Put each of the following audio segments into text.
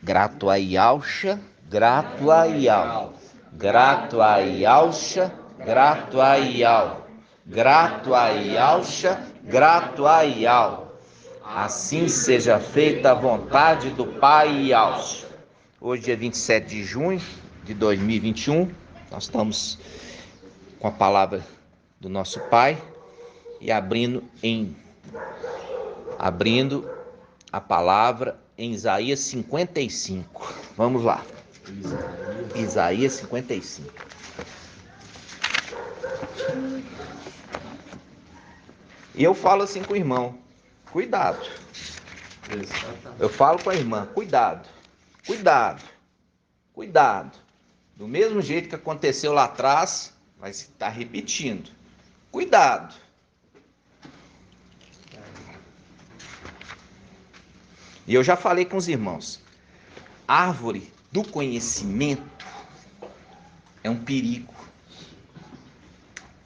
Gratuaialcha, gratuaial. Gratuaialcha, gratuaial. Gratuaialcha, gratuaial. Assim seja feita a vontade do Pai e Alcha. Hoje é 27 de junho de 2021. Nós estamos com a palavra do nosso Pai e abrindo a palavra em Isaías 55. Vamos lá. Isaías 55. E eu falo assim com o irmão: cuidado. Eu falo com a irmã: cuidado, cuidado, cuidado. Do mesmo jeito que aconteceu lá atrás, vai estar repetindo. Cuidado. E eu já falei com os irmãos: árvore do conhecimento é um perigo.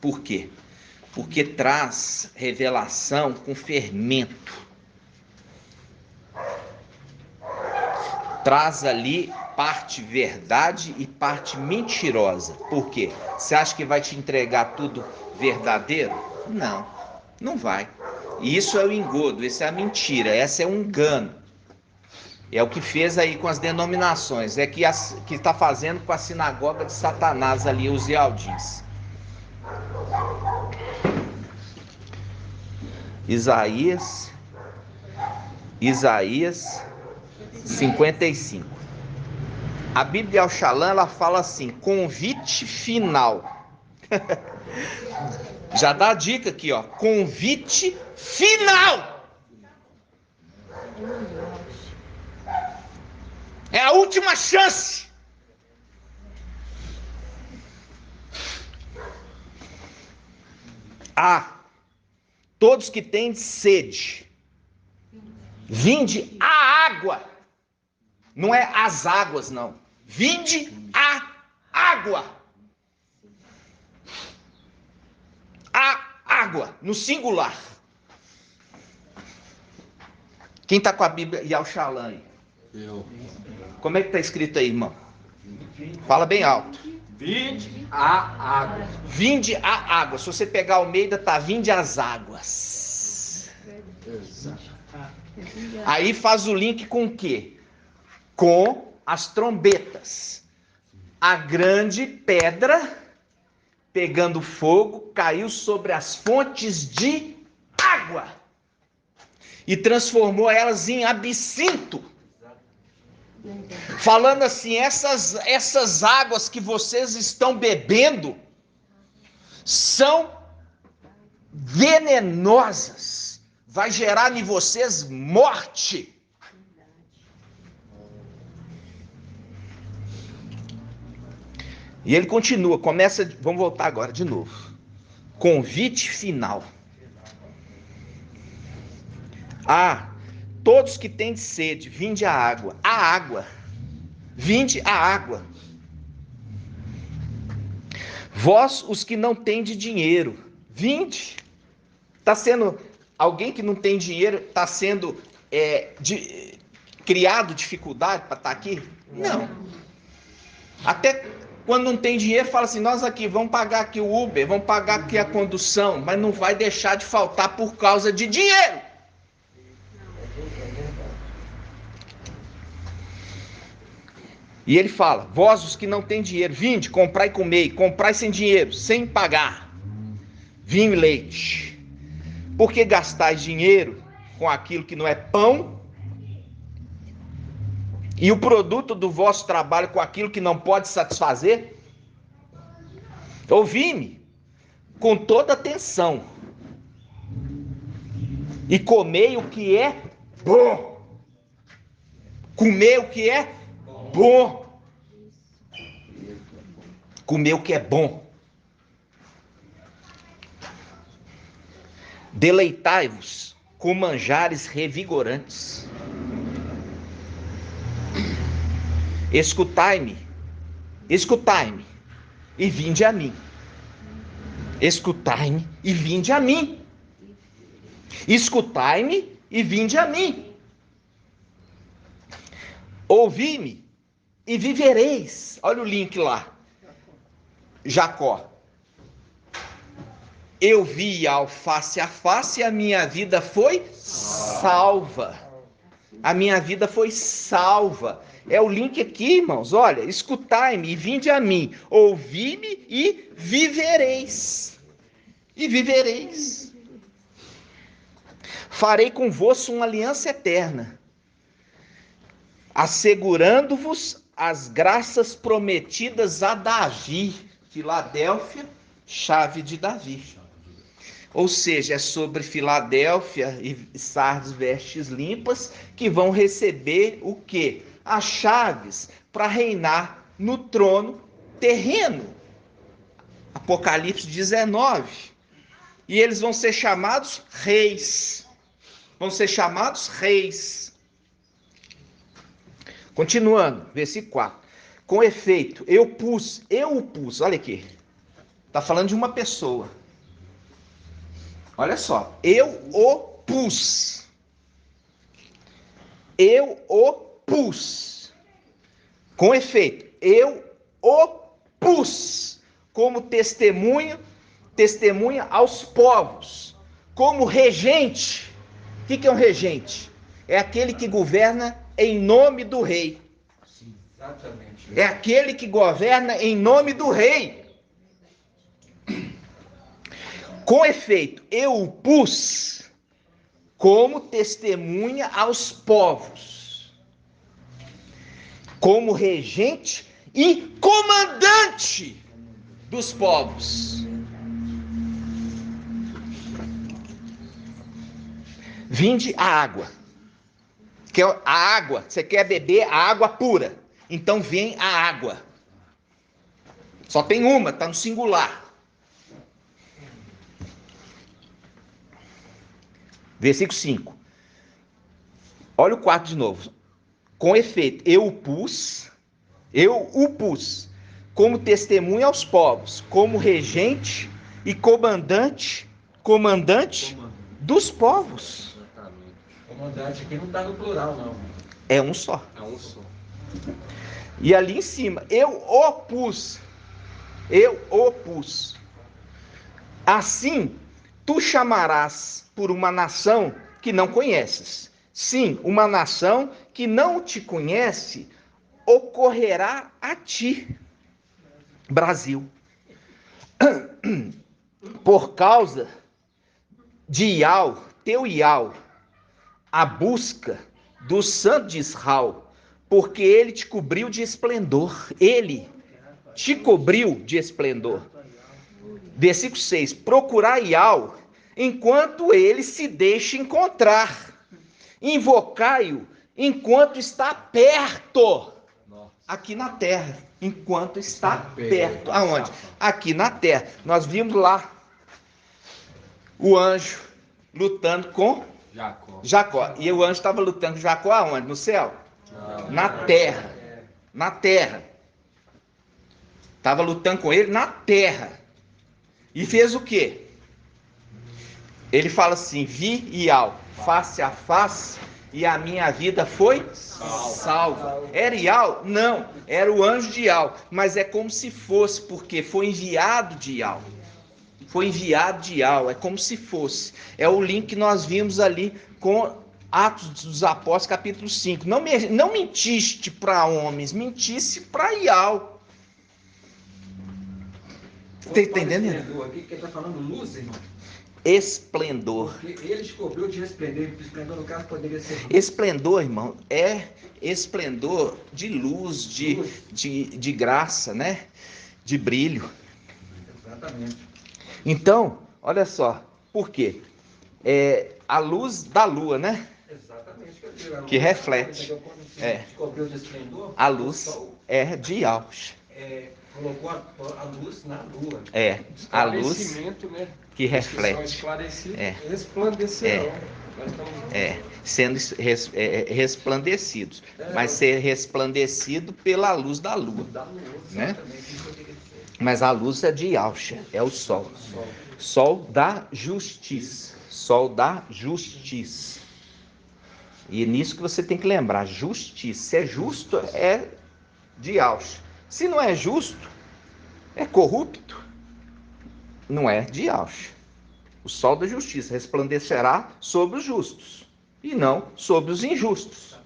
Por quê? Porque traz revelação com fermento. Traz ali parte verdade e parte mentirosa. Por quê? Você acha que vai te entregar tudo verdadeiro? Não, não vai. E isso é o engodo, isso é a mentira, esse é o engano. É o que fez aí com as denominações, é que está fazendo com a sinagoga de Satanás ali, os Yaldins. Isaías 55. A Bíblia Al-Shalom, ela fala assim: convite final. Já dá a dica aqui, ó. Convite final. É a última chance. Todos que têm sede, vinde a água. Não é as águas, não. Vinde a água. A água, no singular. Quem está com a Bíblia e Al-Shalom aí? Eu. Como é que está escrito aí, irmão? Fala bem alto. Vinde a água. Vinde a água. Se você pegar Almeida, tá vinde as águas. Exato. Aí faz o link com o quê? Com as trombetas. A grande pedra, pegando fogo, caiu sobre as fontes de água e transformou elas em absinto. Falando assim: essas águas que vocês estão bebendo são venenosas, vai gerar em vocês morte. E ele continua, vamos voltar agora de novo. Convite final. Todos que têm sede, vinde a água. A água. Vinde a água. Vós, os que não tendes dinheiro, vinde. Está sendo, alguém que não tem dinheiro, está sendo criado dificuldade para estar aqui? Não. Até quando não tem dinheiro, fala assim: nós aqui vamos pagar aqui o Uber, vamos pagar aqui a condução, mas não vai deixar de faltar por causa de dinheiro. E ele fala: vós os que não têm dinheiro, vinde, comprai e comei, comprai sem dinheiro, sem pagar vinho e leite. Porque gastais dinheiro com aquilo que não é pão, e o produto do vosso trabalho com aquilo que não pode satisfazer? Ouvi-me com toda atenção e comei o que é bom. Comer o que é bom. Comer o que é bom. Deleitai-vos com manjares revigorantes. Escutai-me, e vinde a mim. Escutai-me e vinde a mim. Escutai-me e vinde a mim. Ouvi-me e vivereis. Olha o link lá. Jacó. Eu vi ao face a face e a minha vida foi salva. A minha vida foi salva. É o link aqui, irmãos. Olha, escutai-me e vinde a mim. Ouvi-me e vivereis. E vivereis. Farei convosco uma aliança eterna, assegurando-vos as graças prometidas a Davi. Filadélfia, chave de Davi. Ou seja, é sobre Filadélfia e Sardes, vestes limpas, que vão receber o quê? As chaves para reinar no trono terreno. Apocalipse 19. E eles vão ser chamados reis. Vão ser chamados reis. Continuando, versículo 4. Com efeito, eu o pus, olha aqui. Está falando de uma pessoa. Olha só, eu o pus. Eu o pus. Com efeito, eu o pus como testemunha aos povos, como regente. O que é um regente? É aquele que governa em nome do rei. Sim, exatamente. É aquele que governa em nome do rei. Com efeito, eu o pus como testemunha aos povos, como regente e comandante dos povos. Vinde a água. A água, você quer beber a água pura? Então vem a água. Só tem uma, está no singular. Versículo 5. Olha o 4 de novo. Com efeito, eu o pus como testemunha aos povos, como regente e comandante dos povos. Exatamente. Comandante aqui não está no plural, não. É um só. É um só. E ali em cima, eu o pus. Assim, tu chamarás por uma nação que não conheces. Sim, uma nação que não te conhece ocorrerá a ti, Brasil. Por causa de Iau, teu Iau, a busca do Santo de Israel, porque ele te cobriu de esplendor. Ele te cobriu de esplendor. Versículo 6. Procurai Iau enquanto ele se deixa encontrar. Invocai-o enquanto está perto. Aqui na terra. Enquanto está perto. Aonde? Aqui na terra. Nós vimos lá o anjo lutando com Jacó. E o anjo estava lutando com Jacó aonde? No céu? Na terra. Na terra. Estava lutando com ele na terra. E fez o quê? Ele fala assim: vi Iau face a face e a minha vida foi salva. Era Iau? Não, era o anjo de Iau. Mas é como se fosse, porque foi enviado de Iau. Foi enviado de Iau, é como se fosse. É o link que nós vimos ali com Atos dos Apóstolos, capítulo 5. Não mentiste para homens, mentisse para Iau. Está entendendo? Aqui que ele está falando luz, irmão. Esplendor. Porque ele descobriu de esplendor. Esplendor, no caso, poderia ser luz. Esplendor, irmão, é esplendor de luz, de graça, né? De brilho. Exatamente. Então, olha só, por quê? É a luz da lua, né? Exatamente. Que reflete. Descobriu de esplendor. A luz é de Iau. Colocou a luz na lua. A luz né? que reflete. Resplandecerão. Sendo resplandecidos. Mas ser resplandecido pela luz da lua. Né? Mas a luz é de Yahshua, é o sol. Sol da justiça. Sol da justiça. E nisso que você tem que lembrar, justiça. Se é justo, é de Yahshua. Se não é justo, é corrupto, não é de Yahshua. O sol da justiça resplandecerá sobre os justos e não sobre os injustos.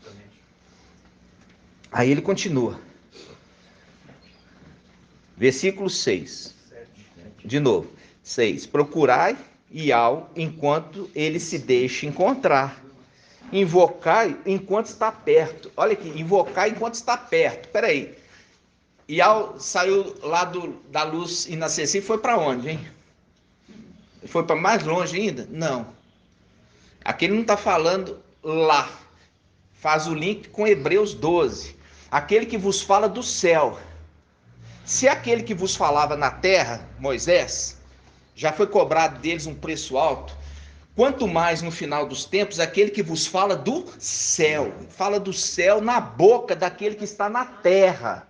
Aí ele continua. Versículo 6. De novo. 6. Procurai Iau enquanto ele se deixa encontrar. Invocai enquanto está perto. Olha aqui, invocar enquanto está perto. Espera aí. Iau saiu lá da luz inacessível e foi para onde, hein? Foi para mais longe ainda? Não. Aqui ele não está falando lá. Faz o link com Hebreus 12. Aquele que vos fala do céu. Se aquele que vos falava na terra, Moisés, já foi cobrado deles um preço alto, quanto mais no final dos tempos, aquele que vos fala do céu. Fala do céu na boca daquele que está na terra.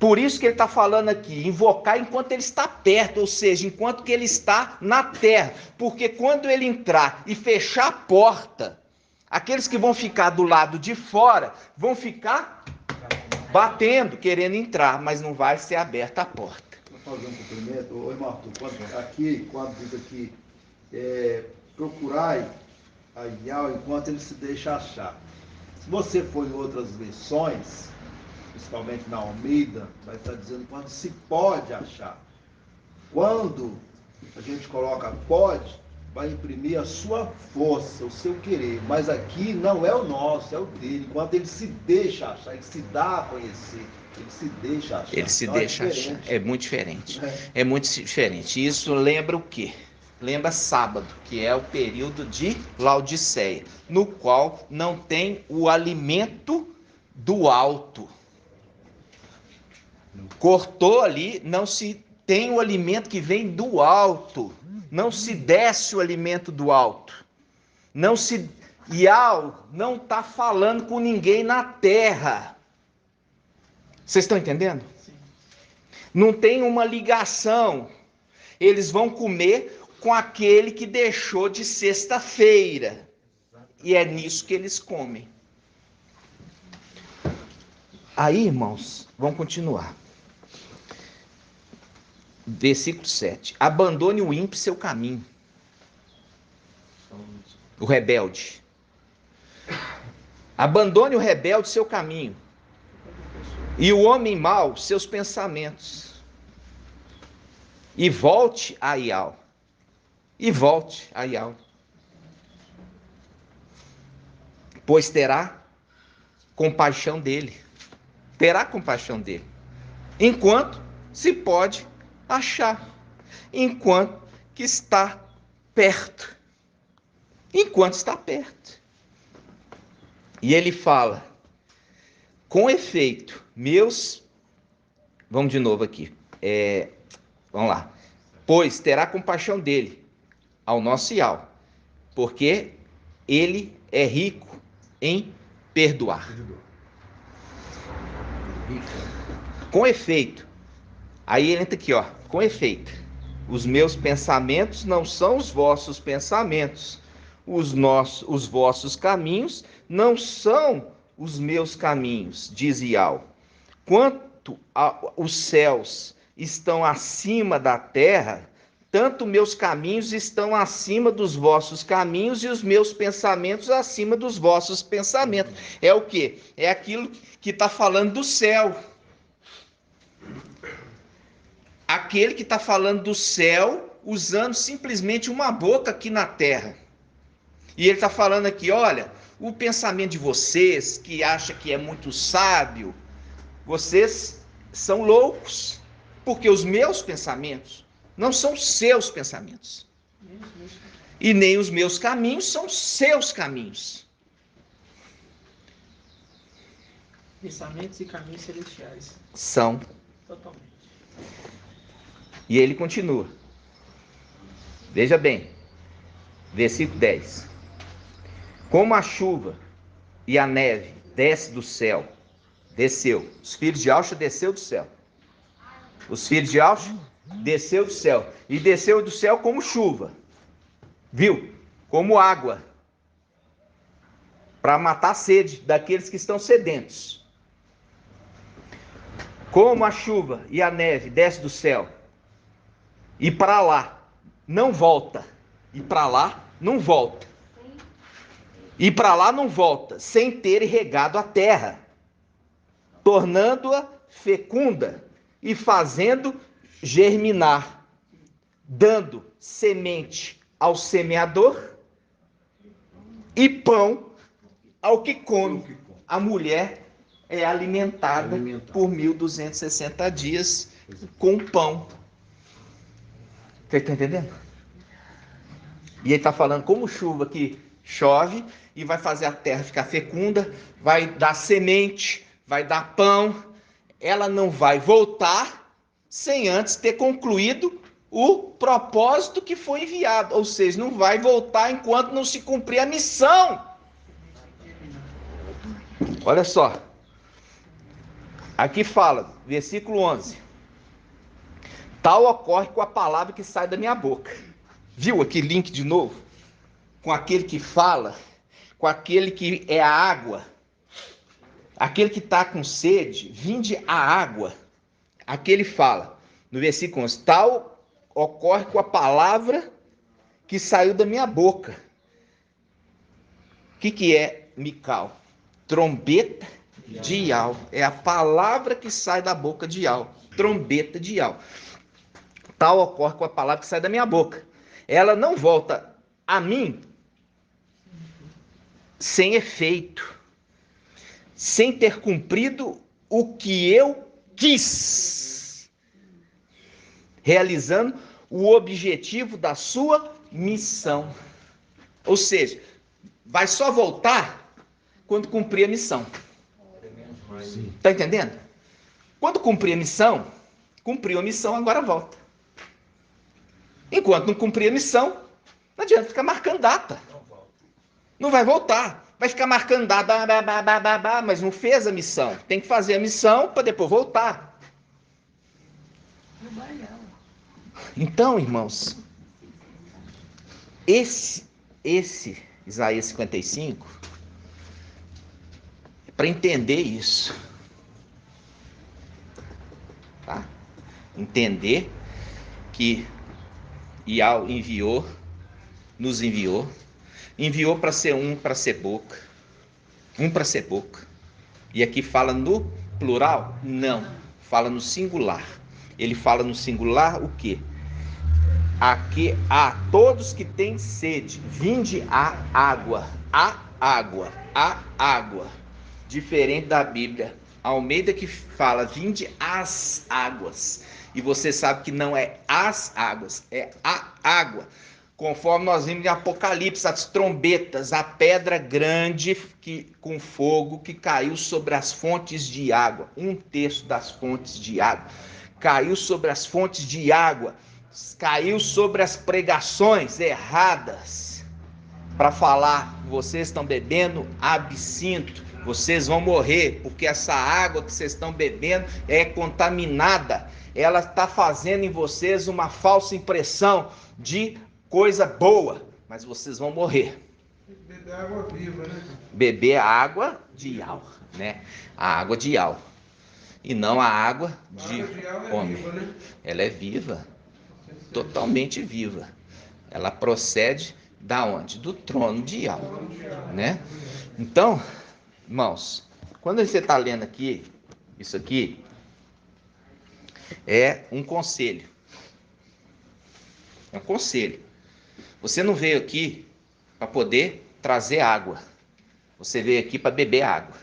Por isso que ele está falando aqui, invocar enquanto ele está perto, ou seja, enquanto que ele está na terra. Porque quando ele entrar e fechar a porta, aqueles que vão ficar do lado de fora, vão ficar batendo, querendo entrar, mas não vai ser aberta a porta. Vou fazer um cumprimento. Oi, Marto, quando diz aqui, procurai a Iau enquanto ele se deixa achar. Se você for em outras versões, principalmente na Almeida, vai estar dizendo quando se pode achar. Quando a gente coloca pode, vai imprimir a sua força, o seu querer. Mas aqui não é o nosso, é o dele. Enquanto ele se deixa achar, ele se dá a conhecer, ele se deixa achar. Ele se deixa achar. É muito diferente. É muito diferente. Isso lembra o quê? Lembra sábado, que é o período de Laodiceia, no qual não tem o alimento do alto. Cortou ali, não se tem o alimento que vem do alto. Não se desce o alimento do alto. Iau não está falando com ninguém na terra. Vocês estão entendendo? Sim. Não tem uma ligação. Eles vão comer com aquele que deixou de sexta-feira. E é nisso que eles comem. Aí, irmãos, vamos continuar. Versículo 7. Abandone o ímpio seu caminho. O rebelde. Abandone o rebelde seu caminho. E o homem mau seus pensamentos. E volte a Iau. E volte a Iau. Pois terá compaixão dele. Terá compaixão dele. Enquanto se pode achar, enquanto que está perto. Enquanto está perto. E ele fala, com efeito, vamos de novo aqui, vamos lá, pois terá compaixão dele, ao nosso Iau, porque ele é rico em perdoar. Com efeito, aí ele entra aqui, ó, com efeito, os meus pensamentos não são os vossos pensamentos, os vossos caminhos não são os meus caminhos, diz Iau. Quanto os céus estão acima da terra, tanto meus caminhos estão acima dos vossos caminhos e os meus pensamentos acima dos vossos pensamentos. É o quê? É aquilo que está falando do céu. Aquele que está falando do céu usando simplesmente uma boca aqui na terra. E ele está falando aqui, olha, o pensamento de vocês, que acha que é muito sábio, vocês são loucos, porque os meus pensamentos não são seus pensamentos. E nem os meus caminhos são seus caminhos. Pensamentos e caminhos celestiais. São. Totalmente. E ele continua. Veja bem. Versículo 10. Como a chuva e a neve desce do céu, desceu. Os filhos de Yahshua desceu do céu. Os filhos de Yahshua desceu do céu. E desceu do céu como chuva. Viu? Como água. para matar a sede daqueles que estão sedentos. Como a chuva e a neve desce do céu e para lá não volta, e para lá não volta, e para lá não volta, sem ter regado a terra, tornando-a fecunda e fazendo germinar, dando semente ao semeador e pão ao que come. A mulher é alimentada por 1.260 dias com pão. Você está entendendo? E ele está falando como chuva que chove e vai fazer a terra ficar fecunda, vai dar semente, vai dar pão. Ela não vai voltar sem antes ter concluído o propósito que foi enviado. Ou seja, não vai voltar enquanto não se cumprir a missão. Olha só. Aqui fala, versículo 11. Tal ocorre com a palavra que sai da minha boca. Viu aqui link de novo? Com aquele que fala, com aquele que é a água. Aquele que está com sede, vinde a água. Aquele fala, no versículo 11, tal ocorre com a palavra que saiu da minha boca. O que é Mical? Trombeta de Ial. É a palavra que sai da boca de Ial. Trombeta de Ial. Tal ocorre com a palavra que sai da minha boca. Ela não volta a mim sem efeito, sem ter cumprido o que eu quis, realizando o objetivo da sua missão. Ou seja, vai só voltar quando cumprir a missão. Está entendendo? Quando cumprir a missão, cumpriu a missão, agora volta. Enquanto não cumprir a missão, não adianta ficar marcando data. Não vai voltar. Vai ficar marcando data, mas não fez a missão. Tem que fazer a missão para depois voltar. Então, irmãos, esse Isaías 55, é para entender isso. Tá? Entender que Ial nos enviou para ser um, para ser boca. Um para ser boca. E aqui fala no plural? Não. Fala no singular. Ele fala no singular o quê? Aqui a todos que têm sede, vinde a água. A água. A água. Diferente da Bíblia. Almeida que fala, vinde as águas. E você sabe que não é as águas, é a água. Conforme nós vimos em Apocalipse, as trombetas, a pedra grande com fogo que caiu sobre as fontes de água. 1/3 das fontes de água. Caiu sobre as fontes de água. Caiu sobre as pregações erradas. Para falar, vocês estão bebendo absinto. Vocês vão morrer, porque essa água que vocês estão bebendo é contaminada. Ela está fazendo em vocês uma falsa impressão de coisa boa, mas vocês vão morrer. Beber água viva, né? Beber água de Ial, né? A água de Ial. E não a água de homem. Viva, né? Ela é viva, totalmente viva. Ela procede da onde? Do trono de Ial, né? Então, irmãos, quando você está lendo aqui, isso aqui é um conselho. É um conselho. Você não veio aqui para poder trazer água. Você veio aqui para beber água.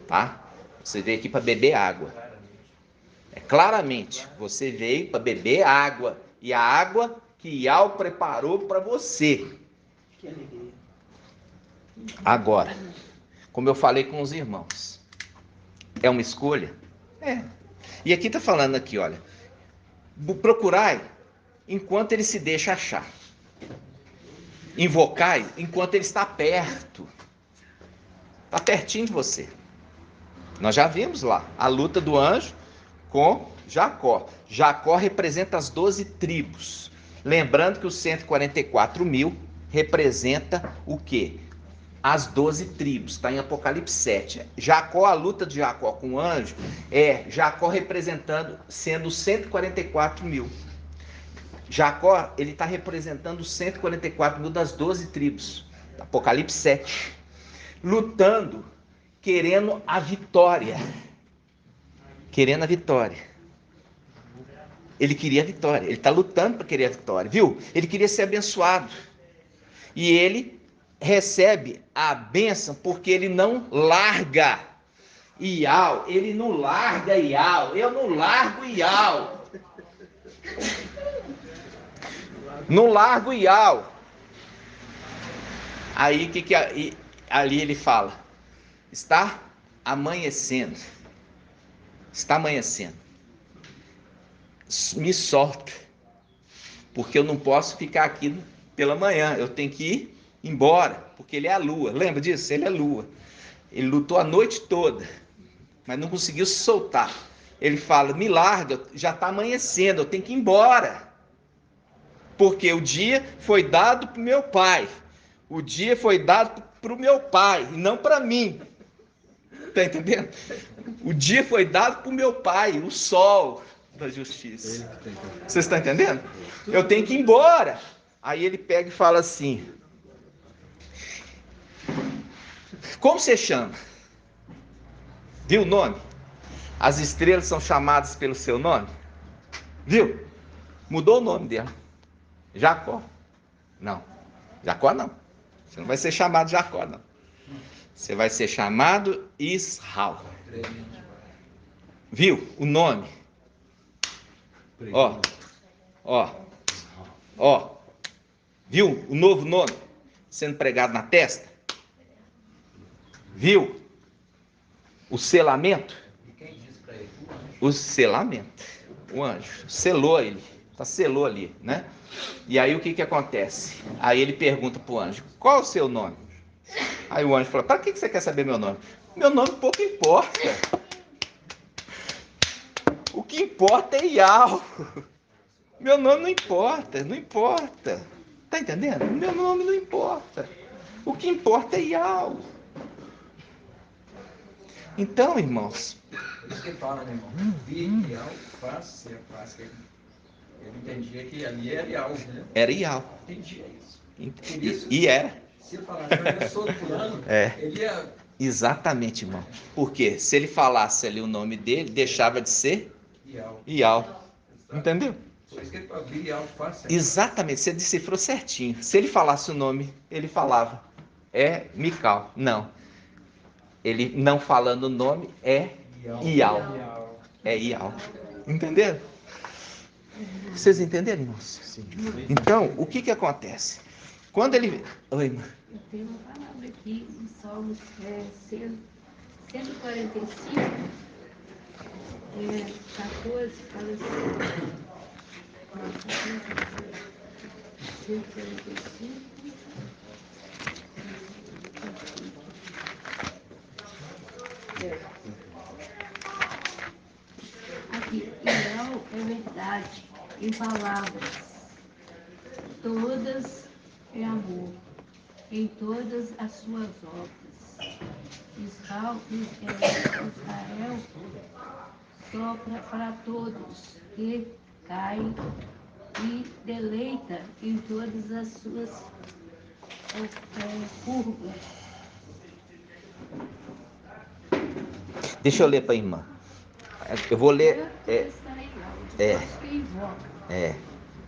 Tá? Você veio aqui para beber água. É claramente, você veio para beber água. E a água que Ial preparou para você. Que alegria. Agora, como eu falei com os irmãos, é uma escolha? É. E aqui está falando aqui, olha, procurai enquanto ele se deixa achar. Invocai enquanto ele está perto. Está pertinho de você. Nós já vimos lá a luta do anjo com Jacó. Jacó representa as 12 tribos. Lembrando que os 144.000 representa o quê? as 12 tribos, está em Apocalipse 7. Jacó, a luta de Jacó com o anjo, Jacó representando, sendo 144 mil. Jacó, ele está representando 144 mil das 12 tribos, Apocalipse 7, lutando, querendo a vitória. Querendo a vitória. Ele queria a vitória, ele está lutando para querer a vitória, viu? Ele queria ser abençoado. E ele recebe a bênção porque ele não larga Ial, ele não larga Ial, eu não largo Ial. Não largo Ial. Aí ali ele fala: está amanhecendo. Está amanhecendo. Me solta, porque eu não posso ficar aqui pela manhã, eu tenho que ir embora, porque ele é a lua. Lembra disso? Ele é a lua. Ele lutou a noite toda, mas não conseguiu se soltar. Ele fala: me larga, já está amanhecendo, eu tenho que ir embora, porque o dia foi dado para o meu pai. O dia foi dado para o meu pai e não para mim. Está entendendo? O dia foi dado para o meu pai, o sol da justiça. Vocês estão entendendo? Eu tenho que ir embora. Aí ele pega e fala assim: como você chama? Viu o nome? As estrelas são chamadas pelo seu nome? Viu? Mudou o nome dela. Jacó. Não. Jacó não. Você não vai ser chamado Jacó, não. Você vai ser chamado Israel. Viu o nome? Ó. Viu o novo nome sendo pregado na testa? Viu o selamento? O selamento. O anjo selou ele. Selou ali, né? E aí o que acontece? Aí ele pergunta para o anjo: qual é o seu nome? Aí o anjo fala: para que você quer saber meu nome? Meu nome pouco importa. O que importa é Ial. Meu nome não importa, não importa. Tá entendendo? Meu nome não importa. O que importa é Ial. Então, irmãos. Isso que fala, né, irmão? Ial, face a face. Eu entendia que ali era Ial, né? Era Ial. Entendia isso. E era. Se ele falasse: eu sou fulano, ele ia... Exatamente, irmão. Porque se ele falasse ali o nome dele, deixava de ser Ial. Entendeu? Por isso que ele fala: Ial, face a... Exatamente, você decifrou certinho. Se ele falasse o nome, ele falava: é Mical. Não. Ele não falando o nome, é Ial. É Ial. Entenderam? Vocês entenderam, irmãos? Sim. Então, o que acontece? Quando ele... Oi, irmã. Eu tenho uma palavra aqui em Salmos 145, 14, fala assim. 145. Aqui, Ial é verdade em palavras, todas é amor, em todas as suas obras. Israel sopra para todos que caem e deleita em todas as suas curvas. Deixa eu ler para a irmã. Eu vou ler.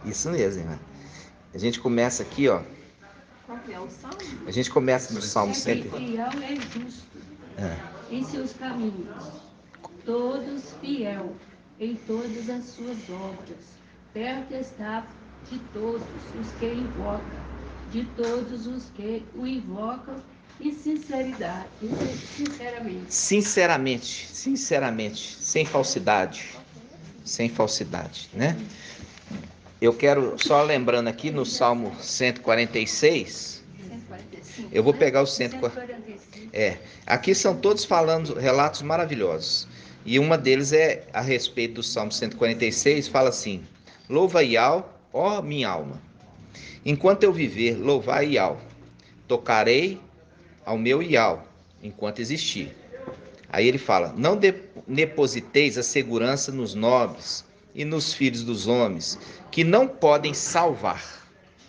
Isso mesmo, irmã. A gente começa aqui, ó. Qual é o salmo? A gente começa no Salmo 100. Fiel é justo em seus caminhos, todos fiel em todas as suas obras. Perto está de todos os que invocam, de todos os que o invocam, e sinceramente, sem falsidade, né? Eu quero, só lembrando aqui no Salmo 146, eu vou pegar o 145. Aqui são todos falando relatos maravilhosos. E uma deles é a respeito do Salmo 146, fala assim: louva Ial, ó minha alma. Enquanto eu viver, louvai Ial. Tocarei ao meu Ial, enquanto existir. Aí ele fala, não depositeis a segurança nos nobres e nos filhos dos homens, que não podem salvar.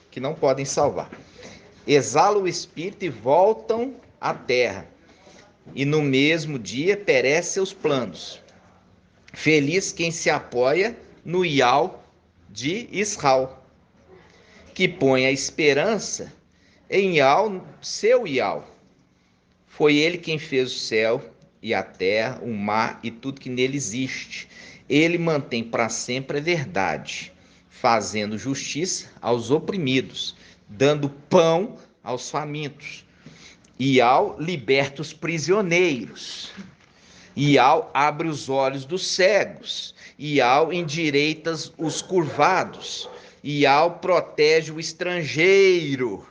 Que não podem salvar. Exalam o espírito e voltam à terra. E no mesmo dia perecem seus planos. Feliz quem se apoia no Ial de Israel, que põe a esperança em Ial, seu Ial. Foi ele quem fez o céu e a terra, o mar e tudo que nele existe. Ele mantém para sempre a verdade, fazendo justiça aos oprimidos, dando pão aos famintos. Ial liberta os prisioneiros. Ial abre os olhos dos cegos. Ial endireita os curvados. Ial protege o estrangeiro.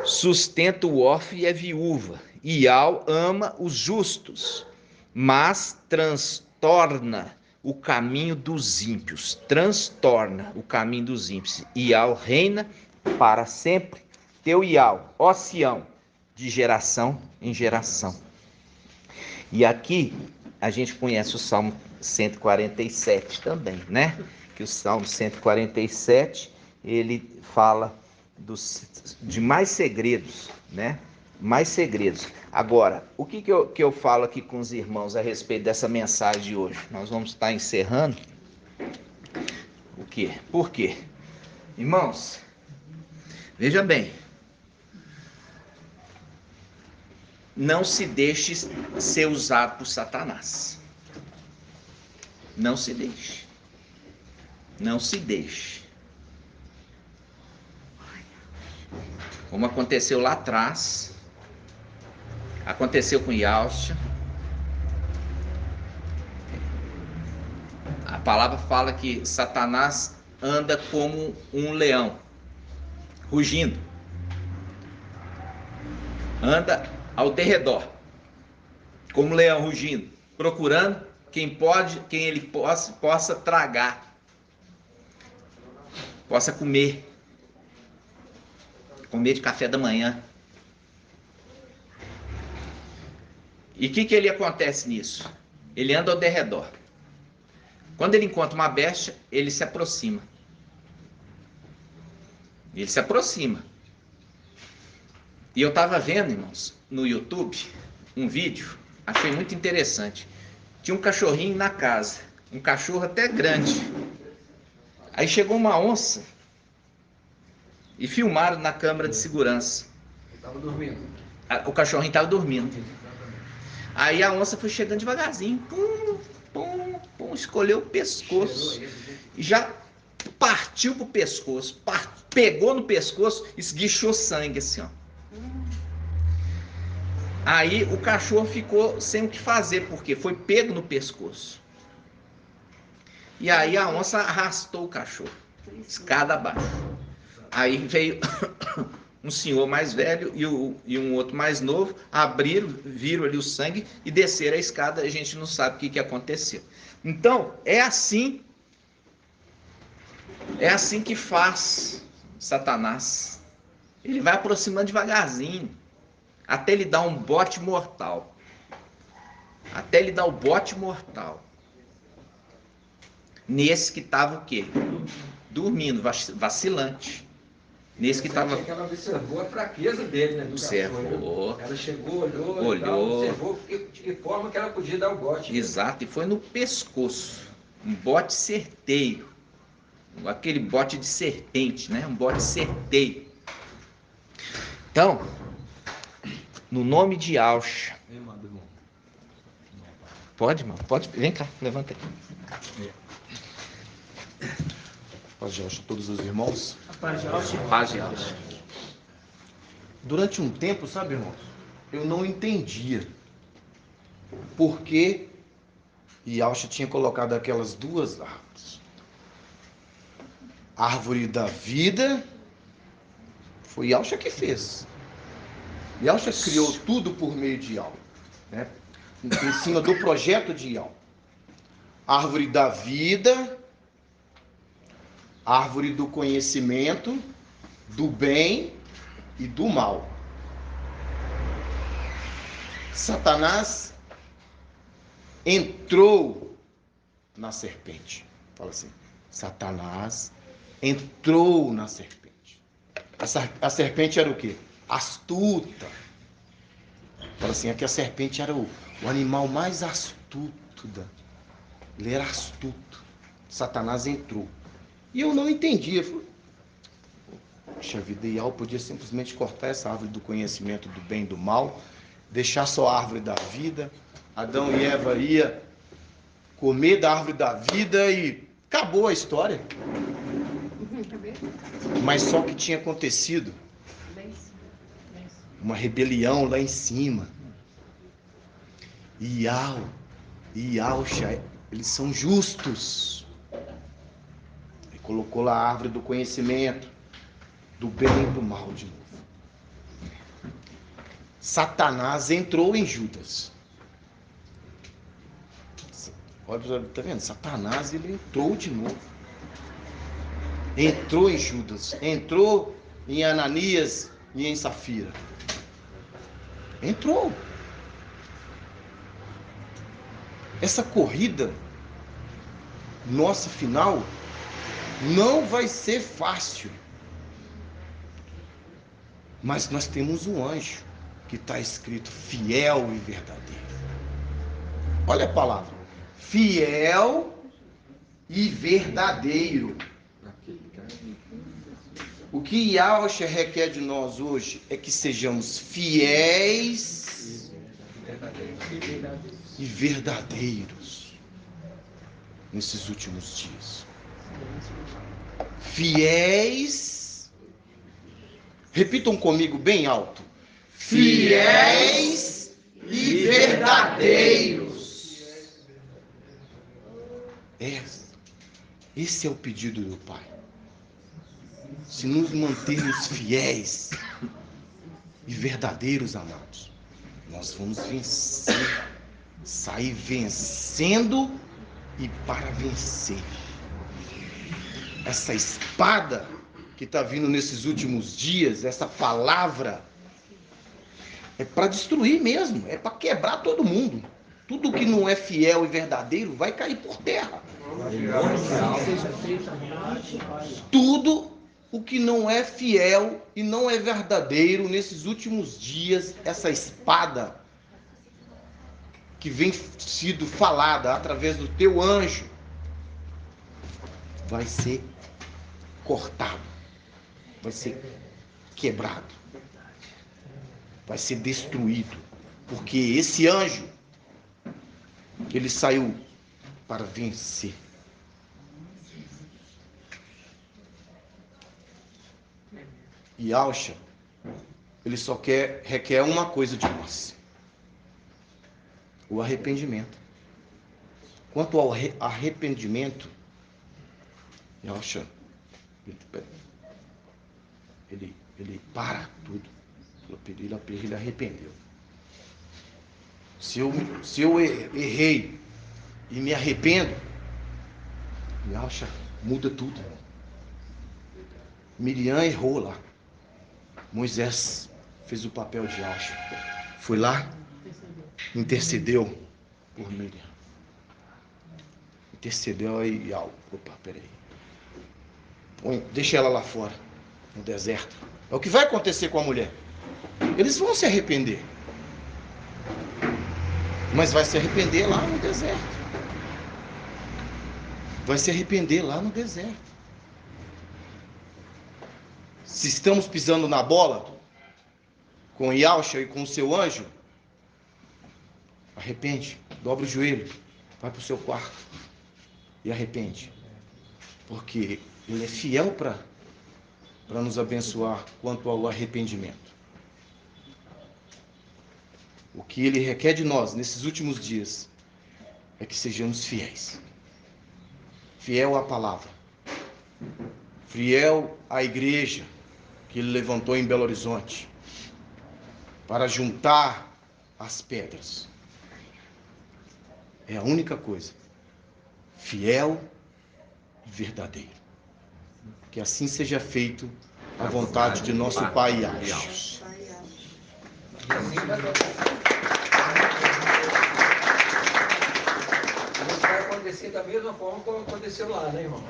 Sustenta o órfão e a viúva. Ial ama os justos, mas transtorna o caminho dos ímpios. Transtorna o caminho dos ímpios. Ial reina para sempre. Teu Ial, ó Sião, de geração em geração. E aqui a gente conhece o Salmo 147 também, né? Que o Salmo 147, ele fala de mais segredos, né? Mais segredos. Agora, o que eu falo aqui com os irmãos a respeito dessa mensagem de hoje? Nós vamos estar encerrando. O quê? Por quê? Irmãos, veja bem. Não se deixe ser usado por Satanás. Não se deixe. Não se deixe. Como aconteceu lá atrás, aconteceu com Yaucha. A palavra fala que Satanás anda como um leão, rugindo. Anda ao derredor, como um leão rugindo, procurando quem ele possa tragar, possa comer de café da manhã. E o que ele acontece nisso? Ele anda ao derredor. Quando ele encontra uma bestia, ele se aproxima. Ele se aproxima. E eu estava vendo, irmãos, no YouTube, um vídeo, achei muito interessante. Tinha um cachorrinho na casa, um cachorro até grande. Aí chegou uma onça e filmaram na câmera de segurança. Estava dormindo. O cachorrinho estava dormindo. Aí a onça foi chegando devagarzinho, pum, pum, pum, escolheu o pescoço e já partiu pro pescoço, pegou no pescoço, esguichou sangue assim, ó. Aí o cachorro ficou sem o que fazer, porque foi pego no pescoço. E aí a onça arrastou o cachorro, escada abaixo. Aí veio um senhor mais velho e um outro mais novo, abriram, viram ali o sangue e desceram a escada. A gente não sabe o que aconteceu. Então, é assim que faz Satanás. Ele vai aproximando devagarzinho, até ele dar um bote mortal. Até ele dar o bote mortal. Nesse que estava o quê? Dormindo, vacilante. Nesse que estava. Ela observou a fraqueza dele, né? Observou. Ela chegou, olhou. Observou de que forma que ela podia dar o bote. Exato, e foi no pescoço. Um bote certeiro. Aquele bote de serpente, né? Um bote certeiro. Então, no nome de Yaucha. Pode, irmão? Pode. Vem cá, levanta aí. Paz de Yaucha a todos os irmãos. Paz de Yaucha. Paz de Yaucha. Durante um tempo, sabe, irmãos, eu não entendia por que Yaucha tinha colocado aquelas duas árvores. A árvore da vida foi Yaucha que fez. Yaucha criou tudo por meio de Yaucha, né? Em cima do projeto de Yaucha. Árvore da vida, árvore do conhecimento, do bem e do mal. Satanás entrou na serpente. Fala assim, Satanás entrou na serpente. A serpente era o quê? Astuta. Fala assim, aqui a serpente era o animal mais astuto. Ele era astuto. Satanás entrou. E eu não entendia. Poxa vida, Ial podia simplesmente cortar essa árvore do conhecimento do bem e do mal, deixar só a árvore da vida. Adão e Eva iam comer da árvore da vida e acabou a história. Mas só que tinha acontecido uma rebelião lá em cima. Ial e Alxa, eles são justos. Ele colocou lá a árvore do conhecimento, do bem e do mal de novo. Satanás entrou em Judas. Olha, tá vendo? Satanás, ele entrou de novo. Entrou em Judas, entrou em Ananias e em Safira. Entrou. Essa corrida, nossa final, não vai ser fácil. Mas nós temos um anjo que está escrito fiel e verdadeiro. Olha a palavra. Fiel e verdadeiro. O que Yahshua requer de nós hoje é que sejamos fiéis e verdadeiros nesses últimos dias. Fiéis. Repitam comigo bem alto. Fiéis e verdadeiros. Esse é o pedido do Pai. Se nos mantermos fiéis e verdadeiros, amados, nós vamos vencer, sair vencendo e para vencer. Essa espada que está vindo nesses últimos dias, essa palavra, é para destruir mesmo, é para quebrar todo mundo. Tudo que não é fiel e verdadeiro vai cair por terra. Tudo o que não é fiel e não é verdadeiro nesses últimos dias, essa espada que vem sido falada através do teu anjo, vai ser cortado, vai ser quebrado, vai ser destruído, porque esse anjo, ele saiu para vencer. E Yahshua, ele só requer uma coisa de nós: o arrependimento. Quanto ao arrependimento, Yahshua, ele para tudo. Ele arrependeu. Se eu errei e me arrependo, Yahshua muda tudo. Miriam errou lá. Moisés fez o papel de Yahshua. Foi lá, intercedeu por Miriam. Intercedeu aí, opa, peraí. Deixa ela lá fora, no deserto. É o que vai acontecer com a mulher. Eles vão se arrepender. Mas vai se arrepender lá no deserto. Vai se arrepender lá no deserto. Se estamos pisando na bola com Yahshua e com o seu anjo, arrepende, dobra o joelho, vai para o seu quarto e arrepende. Porque ele é fiel para nos abençoar quanto ao arrependimento. O que ele requer de nós nesses últimos dias é que sejamos fiéis. Fiel à palavra. Fiel à igreja que ele levantou em Belo Horizonte para juntar as pedras. É a única coisa. Fiel e verdadeiro. Que assim seja feito a vontade de nosso Pai Yahshua. mesma forma como aconteceu lá, né, irmão?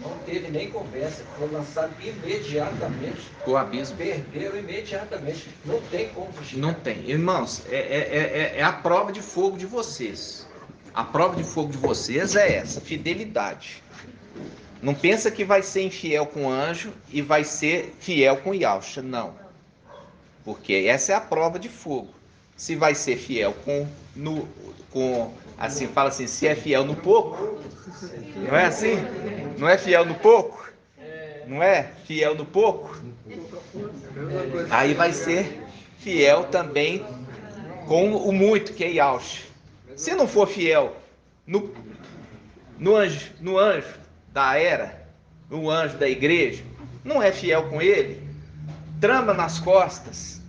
Não teve nem conversa, foi lançado imediatamente. O abismo. Perderam imediatamente. Não tem como fugir. Não tem. Irmãos, é a prova de fogo de vocês. A prova de fogo de vocês é essa, fidelidade. Não pensa que vai ser infiel com o anjo e vai ser fiel com o Yahshua, não. Porque essa é a prova de fogo. Se vai ser fiel assim, fala assim, se é fiel no pouco, não é assim? Não é fiel no pouco? Não é fiel no pouco? Aí vai ser fiel também com o muito, que é Yahshua. Se não for fiel no anjo da era, no anjo da igreja, não é fiel com ele, trama nas costas.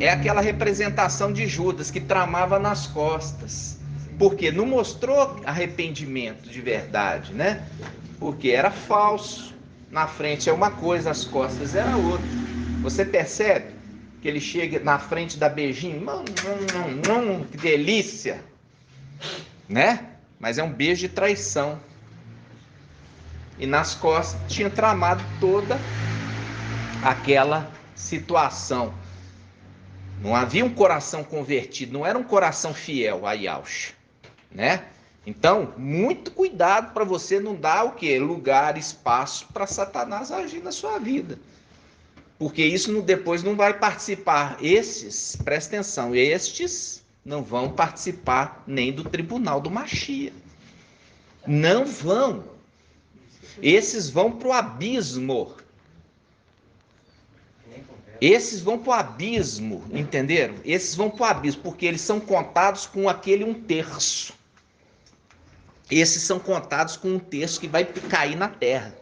É aquela representação de Judas que tramava nas costas. Porque não mostrou arrependimento de verdade, né? Porque era falso. Na frente é uma coisa, nas costas era outra. Você percebe que ele chega na frente da beijinho? Que delícia! Né? Mas é um beijo de traição. E nas costas tinha tramado toda aquela situação. Não havia um coração convertido, não era um coração fiel a Yahshua, né? Então, muito cuidado para você não dar o quê? Lugar, espaço para Satanás agir na sua vida. Porque isso depois não vai participar. Presta atenção, estes não vão participar nem do tribunal do Mashiach. Não vão. Esses vão para o abismo. Esses vão para o abismo, entenderam? Esses vão para o abismo, porque eles são contados com aquele 1/3. Esses são contados com 1/3 que vai cair na terra.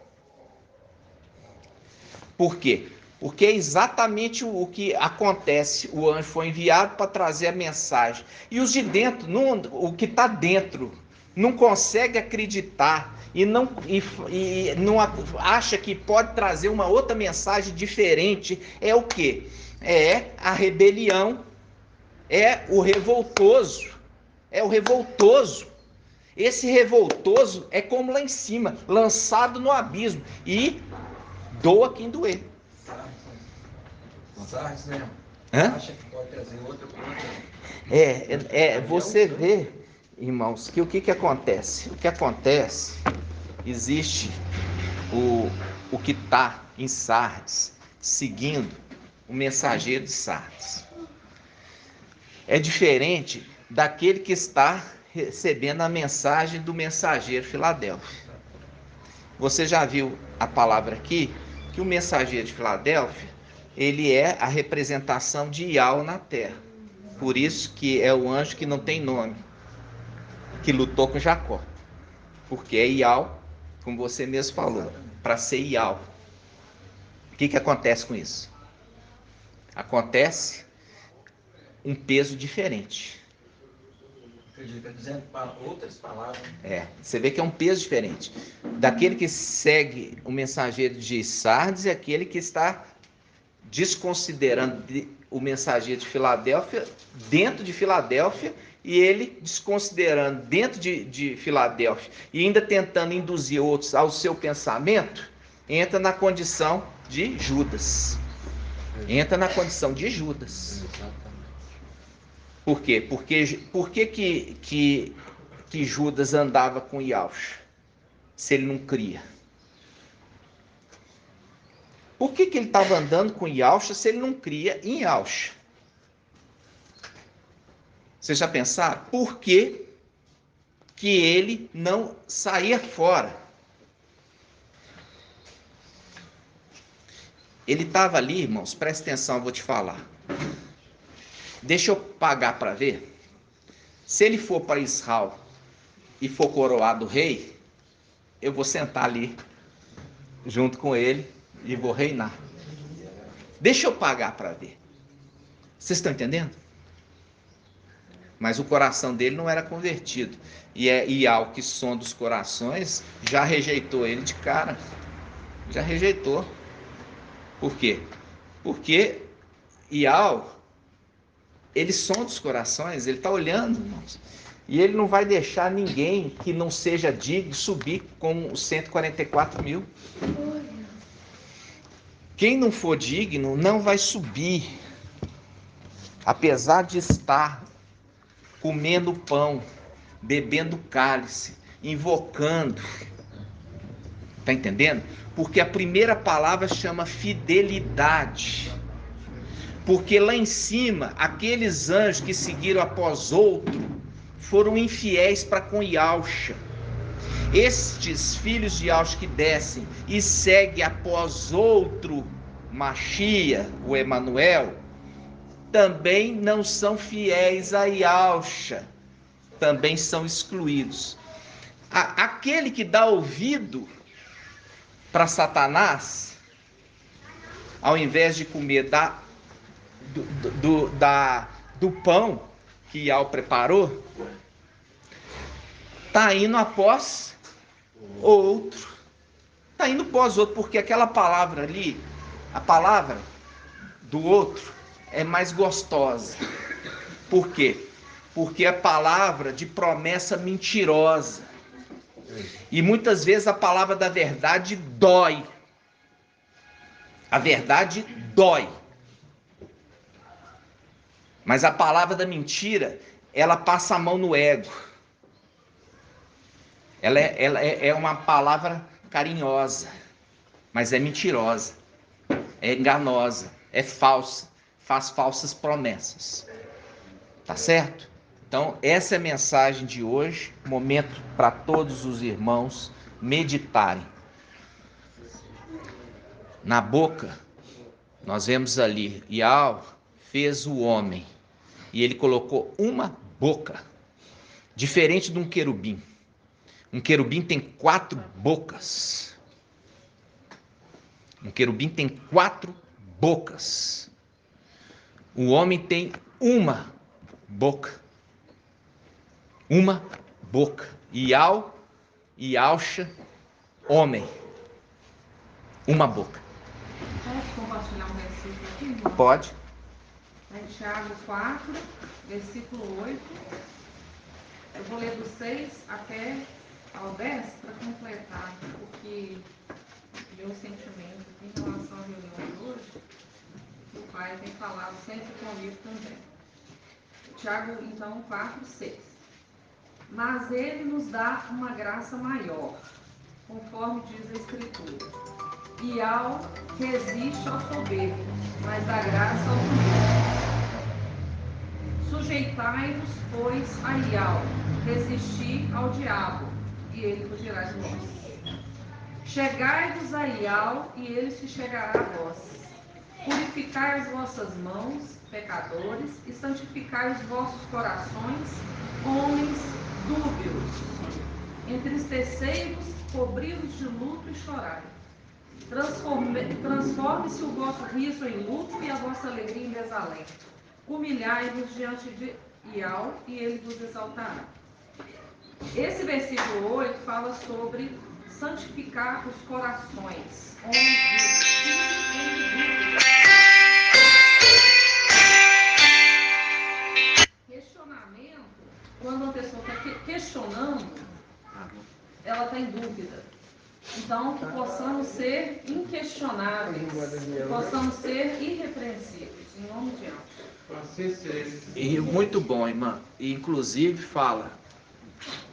Por quê? Porque é exatamente o que acontece. O anjo foi enviado para trazer a mensagem. E os de dentro, o que está dentro, não consegue acreditar e não acha que pode trazer uma outra mensagem diferente. É o quê? É a rebelião, é o revoltoso. É o revoltoso. Esse revoltoso é como lá em cima, lançado no abismo. E doa quem doer. Sardes, né? Hã? Acha que pode trazer outra você vê, irmãos, que o que acontece? O que acontece, existe o que está em Sardes, seguindo o mensageiro de Sardes. É diferente daquele que está recebendo a mensagem do mensageiro Filadélfia. Você já viu a palavra aqui, que o mensageiro de Filadélfia, ele é a representação de Yahweh na terra. Por isso que é o anjo que não tem nome, que lutou com Jacó. Porque é Yahweh, como você mesmo falou, para ser Yahweh. O que acontece com isso? Acontece um peso diferente. Acredito, dizendo outras palavras. Você vê que é um peso diferente. Daquele que segue o mensageiro de Sardes e aquele que está desconsiderando o mensageiro de Filadélfia dentro de Filadélfia, e ele desconsiderando dentro de Filadélfia e ainda tentando induzir outros ao seu pensamento, entra na condição de Judas. Entra na condição de Judas. Por quê? Por que Judas andava com Yahshua se ele não cria? Por que ele estava andando com Yahshua se ele não cria em Yahshua? Vocês já pensaram? Por que ele não saía fora? Ele estava ali, irmãos, presta atenção, eu vou te falar. Deixa eu pagar para ver. Se ele for para Israel e for coroado rei, eu vou sentar ali junto com ele e vou reinar. Deixa eu pagar para ver. Vocês estão entendendo? Mas o coração dele não era convertido. E Yahweh, que sonda os corações, já rejeitou ele de cara. Já rejeitou. Por quê? Porque Yahweh ele sonda os corações, ele está olhando, irmãos. E ele não vai deixar ninguém que não seja digno subir com os 144 mil. Quem não for digno não vai subir, apesar de estar comendo pão, bebendo cálice, invocando. Está entendendo? Porque a primeira palavra chama fidelidade. Porque lá em cima, aqueles anjos que seguiram após outro foram infiéis para com Yahshua. Estes filhos de Yahshua que descem e seguem após outro Machia, o Emanuel, também não são fiéis a Yahshua, também são excluídos. Aquele que dá ouvido para Satanás, ao invés de comer do pão que Yahweh preparou, está indo após outro. Está indo após outro, porque aquela palavra ali, a palavra do outro, é mais gostosa. Por quê? Porque é palavra de promessa mentirosa. E muitas vezes a palavra da verdade dói. A verdade dói. Mas a palavra da mentira, ela passa a mão no ego. Ela é uma palavra carinhosa, mas é mentirosa, é enganosa, é falsa, faz falsas promessas. Tá certo? Então, essa é a mensagem de hoje, momento para todos os irmãos meditarem. Na boca, nós vemos ali, Yahweh fez o homem, e ele colocou uma boca, diferente de um querubim. Um querubim tem 4 bocas. Um querubim tem 4 bocas. O homem tem uma boca. Uma boca. Yahshua, homem. Uma boca. Posso compartilhar um versículo aqui, irmão? Pode. É Tiago 4, versículo 8. Eu vou ler do 6 até ao 10 para completar o que meu sentimento em relação à reunião de hoje, que o Pai tem falado sempre comigo também. Tiago, então, 4, 6. Mas ele nos dá uma graça maior, conforme diz a Escritura. Yahweh resiste ao soberbo, mas dá graça ao humilde. Sujeitai-vos, pois, a Yahweh, resisti ao diabo, e ele fugirá de vós. Chegai-vos a Yahweh, e ele se chegará a vós. Purificai as vossas mãos, pecadores, e santificai os vossos corações, homens dúbios. Entristecei-vos, cobri-vos de luto e chorai. Transforme-se o vosso riso em luto e a vossa alegria em desalento. Humilhai-vos diante de Yahweh, e ele vos exaltará. Esse versículo 8 fala sobre santificar os corações. Questionamento, quando uma pessoa está questionando, ela está em dúvida. Então, que possamos ser inquestionáveis, que possamos ser irrepreensíveis, em nome de Deus. E muito bom, irmã. E, inclusive fala,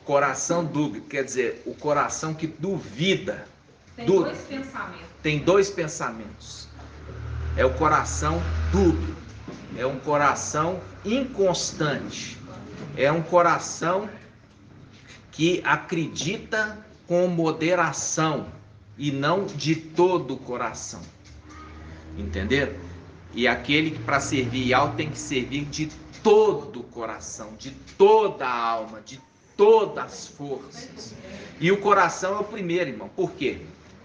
coração dúbio, quer dizer, o coração que duvida. Tem dois pensamentos. Tem 2 pensamentos. É o coração dúbio, é um coração inconstante, é um coração que acredita com moderação e não de todo o coração. Entenderam? E aquele que para servir Yahweh tem que servir de todo o coração, de toda a alma, de todas as forças. E o coração é o primeiro, irmão. Por quê?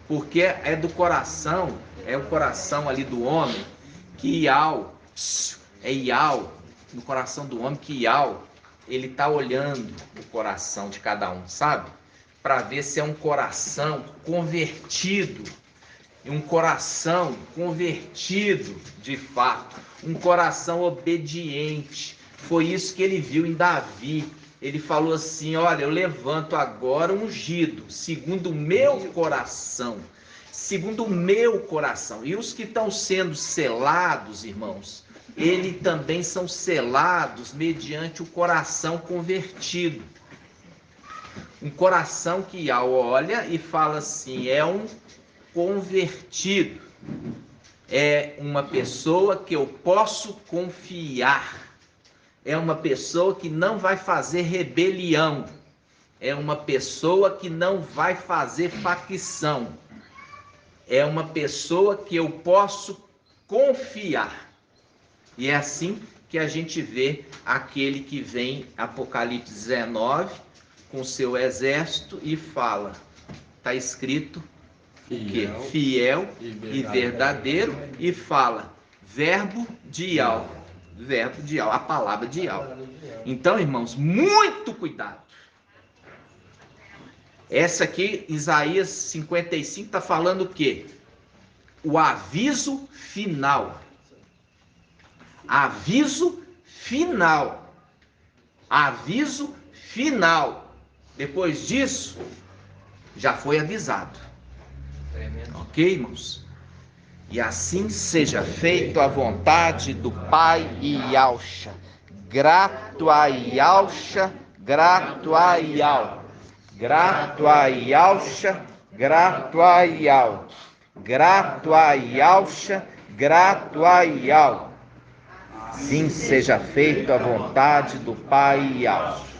Porque é do coração, é o coração ali do homem, que Yahweh, é Yahweh, no coração do homem, que Yahweh, ele está olhando o coração de cada um, sabe? Para ver se é um coração convertido, um coração convertido de fato, um coração obediente. Foi isso que ele viu em Davi. Ele falou assim: olha, eu levanto agora ungido, segundo o meu coração. Segundo o meu coração. E os que estão sendo selados, irmãos, eles também são selados mediante o coração convertido. Um coração que olha e fala assim: é um convertido. É uma pessoa que eu posso confiar. É uma pessoa que não vai fazer rebelião. É uma pessoa que não vai fazer facção. É uma pessoa que eu posso confiar. E é assim que a gente vê aquele que vem, Apocalipse 19, com seu exército e fala, está escrito o quê? Fiel e verdadeiro, e fala, verbo de Yahweh, verbo de Yahweh, a palavra de Yahweh. Então, irmãos, muito cuidado. Essa aqui, Isaías 55, está falando o quê? O aviso final. Aviso final. Aviso final. Depois disso, já foi avisado. Ok, irmãos? E assim seja feito a vontade do Pai e Yahshua. Grato a Yahshua, grato a Yahweh. Grato a Yahshua, grato a Yahweh. Grato a Yahshua, grato a Yahweh. Assim seja feito a vontade do Pai e Yahweh.